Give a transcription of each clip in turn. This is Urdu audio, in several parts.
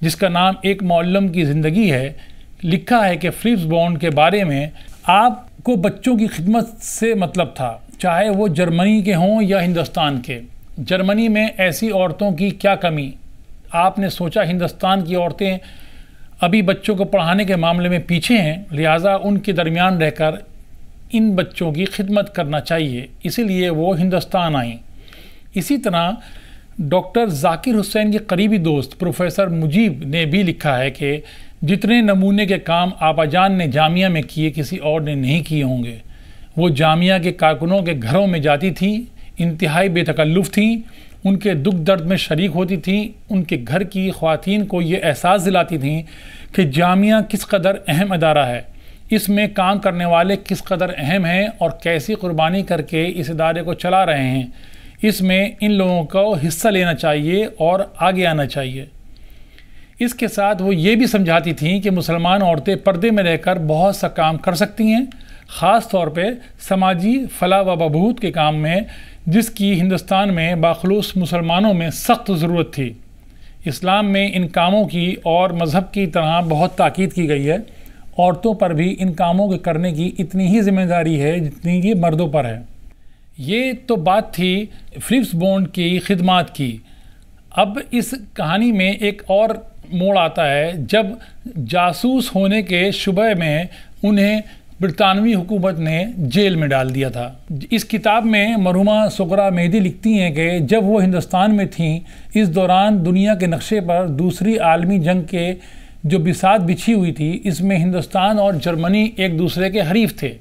جس کا نام ایک معلم کی زندگی ہے، لکھا ہے کہ فلپس بونڈ کے بارے میں آپ کو بچوں کی خدمت سے مطلب تھا، چاہے وہ جرمنی کے ہوں یا ہندوستان کے۔ جرمنی میں ایسی عورتوں کی کیا کمی؟ آپ نے سوچا ہندوستان کی عورتیں ابھی بچوں کو پڑھانے کے معاملے میں پیچھے ہیں، لہٰذا ان کے درمیان رہ کر ان بچوں کی خدمت کرنا چاہیے، اسی لیے وہ ہندوستان آئیں۔ اسی طرح ڈاکٹر ذاکر حسین کے قریبی دوست پروفیسر مجیب نے بھی لکھا ہے کہ جتنے نمونے کے کام آپا جان نے جامعہ میں کیے کسی اور نے نہیں کیے ہوں گے۔ وہ جامعہ کے کارکنوں کے گھروں میں جاتی تھیں، انتہائی بے تکلف تھیں، ان کے دکھ درد میں شریک ہوتی تھیں، ان کے گھر کی خواتین کو یہ احساس دلاتی تھیں کہ جامعہ کس قدر اہم ادارہ ہے، اس میں کام کرنے والے کس قدر اہم ہیں اور کیسی قربانی کر کے اس ادارے کو چلا رہے ہیں، اس میں ان لوگوں کو حصہ لینا چاہیے اور آگے آنا چاہیے۔ اس کے ساتھ وہ یہ بھی سمجھاتی تھیں کہ مسلمان عورتیں پردے میں رہ کر بہت سا کام کر سکتی ہیں، خاص طور پہ سماجی فلاح و بہبود کے کام میں، جس کی ہندوستان میں باخلوص مسلمانوں میں سخت ضرورت تھی۔ اسلام میں ان کاموں کی اور مذہب کی طرح بہت تاکید کی گئی ہے۔ عورتوں پر بھی ان کاموں کے کرنے کی اتنی ہی ذمہ داری ہے جتنی کہ مردوں پر ہے۔ یہ تو بات تھی فلپس بونڈ کی خدمات کی۔ اب اس کہانی میں ایک اور موڑ آتا ہے جب جاسوس ہونے کے شبہ میں انہیں برطانوی حکومت نے جیل میں ڈال دیا تھا۔ اس کتاب میں مرحومہ سغرا مہدی لکھتی ہیں کہ جب وہ ہندوستان میں تھیں، اس دوران دنیا کے نقشے پر دوسری عالمی جنگ کے جو بساط بچھی ہوئی تھی، اس میں ہندوستان اور جرمنی ایک دوسرے کے حریف تھے۔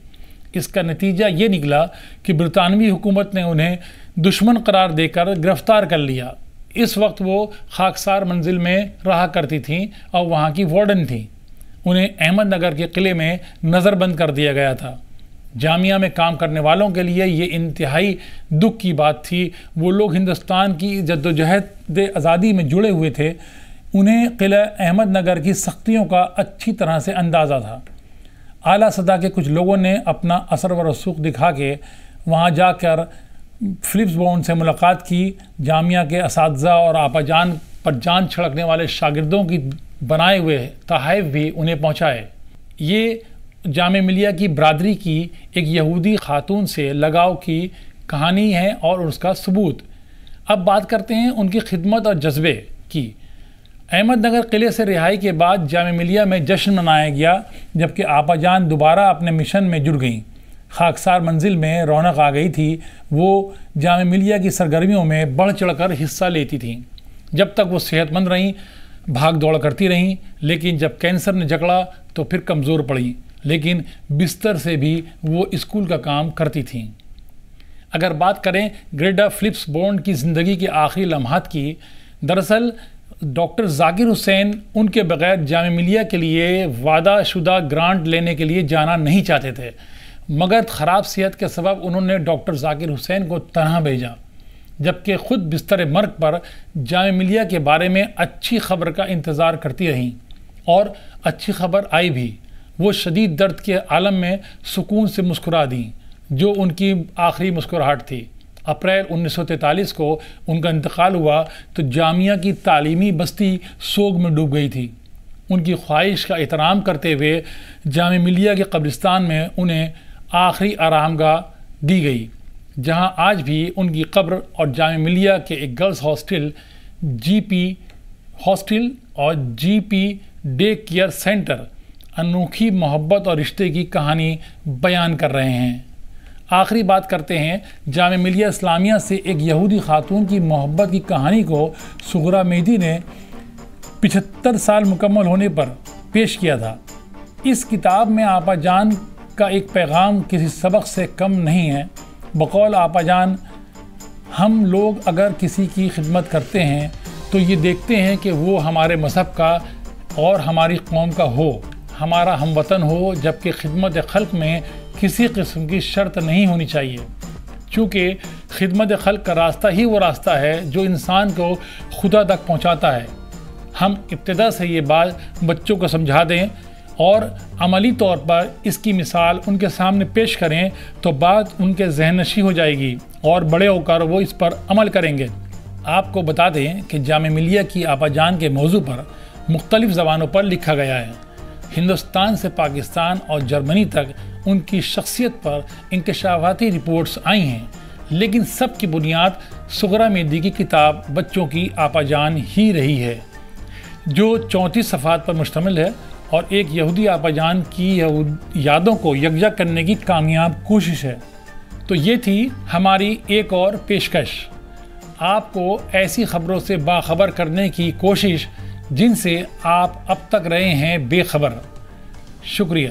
اس کا نتیجہ یہ نکلا کہ برطانوی حکومت نے انہیں دشمن قرار دے کر گرفتار کر لیا۔ اس وقت وہ خاکسار منزل میں رہا کرتی تھیں اور وہاں کی وارڈن تھیں۔ انہیں احمد نگر کے قلعے میں نظر بند کر دیا گیا تھا۔ جامعہ میں کام کرنے والوں کے لیے یہ انتہائی دکھ کی بات تھی۔ وہ لوگ ہندوستان کی جدوجہد آزادی میں جڑے ہوئے تھے، انہیں قلعہ احمد نگر کی سختیوں کا اچھی طرح سے اندازہ تھا۔ اعلیٰ سطح کے کچھ لوگوں نے اپنا اثر و رسوخ دکھا کے وہاں جا کر فلپس بونڈ سے ملاقات کی، جامعہ کے اساتذہ اور آپا جان پر جان چھڑکنے والے شاگردوں کی بنائے ہوئے تحائف بھی انہیں پہنچائے۔ یہ جامعہ ملیہ کی برادری کی ایک یہودی خاتون سے لگاؤ کی کہانی ہے اور اس کا ثبوت۔ اب بات کرتے ہیں ان کی خدمت اور جذبے کی۔ احمد نگر قلعے سے رہائی کے بعد جامعہ ملیہ میں جشن منایا گیا، جبکہ آپا جان دوبارہ اپنے مشن میں جڑ گئیں۔ خاکسار منزل میں رونق آ گئی تھی۔ وہ جامعہ ملیہ کی سرگرمیوں میں بڑھ چڑھ کر حصہ لیتی تھیں۔ جب تک وہ صحت مند رہیں، بھاگ دوڑ کرتی رہیں، لیکن جب کینسر نے جکڑا تو پھر کمزور پڑیں، لیکن بستر سے بھی وہ اسکول کا کام کرتی تھیں۔ اگر بات کریں گریڈا فلپس بونڈ کی زندگی کے آخری لمحات کی، دراصل ڈاکٹر ذاکر حسین ان کے بغیر جامعہ ملیہ کے لیے وعدہ شدہ گرانٹ لینے کے لیے جانا نہیں چاہتے تھے، مگر خراب صحت کے سبب انہوں نے ڈاکٹر ذاکر حسین کو تنہا بھیجا، جبکہ خود بستر مرگ پر جامعہ ملیہ کے بارے میں اچھی خبر کا انتظار کرتی رہیں، اور اچھی خبر آئی بھی۔ وہ شدید درد کے عالم میں سکون سے مسکرا دیں، جو ان کی آخری مسکراہٹ تھی۔ اپریل 1943 کو ان کا انتقال ہوا تو جامعہ کی تعلیمی بستی سوگ میں ڈوب گئی تھی۔ ان کی خواہش کا احترام کرتے ہوئے جامعہ ملیہ کے قبرستان میں انہیں آخری آرام گاہ دی گئی، جہاں آج بھی ان کی قبر اور جامعہ ملیہ کے ایک گرلز ہاسٹل، جی پی ہاسٹل اور جی پی ڈے کیئر سینٹر انوکھی محبت اور رشتے کی کہانی بیان کر رہے ہیں۔ آخری بات کرتے ہیں جامعہ ملیہ اسلامیہ سے ایک یہودی خاتون کی محبت کی کہانی کو سغرا مہدی نے 75 سال مکمل ہونے پر پیش کیا تھا۔ اس کتاب میں آپا جان کا ایک پیغام کسی سبق سے کم نہیں ہے۔ بقول آپا جان، ہم لوگ اگر کسی کی خدمت کرتے ہیں تو یہ دیکھتے ہیں کہ وہ ہمارے مذہب کا اور ہماری قوم کا ہو، ہمارا ہم وطن ہو، جبکہ خدمت خلق میں کسی قسم کی شرط نہیں ہونی چاہیے، چونکہ خدمت خلق کا راستہ ہی وہ راستہ ہے جو انسان کو خدا تک پہنچاتا ہے۔ ہم ابتدا سے یہ بات بچوں کو سمجھا دیں اور عملی طور پر اس کی مثال ان کے سامنے پیش کریں تو بات ان کے ذہن نشیں ہو جائے گی اور بڑے ہو کر وہ اس پر عمل کریں گے۔ آپ کو بتا دیں کہ جامعہ ملیہ کی آپا جان کے موضوع پر مختلف زبانوں پر لکھا گیا ہے۔ ہندوستان سے پاکستان اور جرمنی تک ان کی شخصیت پر انکشافاتی رپورٹس آئی ہیں، لیکن سب کی بنیاد صغرا مہدی کی کتاب بچوں کی آپا جان ہی رہی ہے، جو 34 صفحات پر مشتمل ہے اور ایک یہودی آپا جان کی یادوں کو یکجا کرنے کی کامیاب کوشش ہے۔ تو یہ تھی ہماری ایک اور پیشکش، آپ کو ایسی خبروں سے باخبر کرنے کی کوشش جن سے آپ اب تک رہے ہیں بے خبر۔ شکریہ۔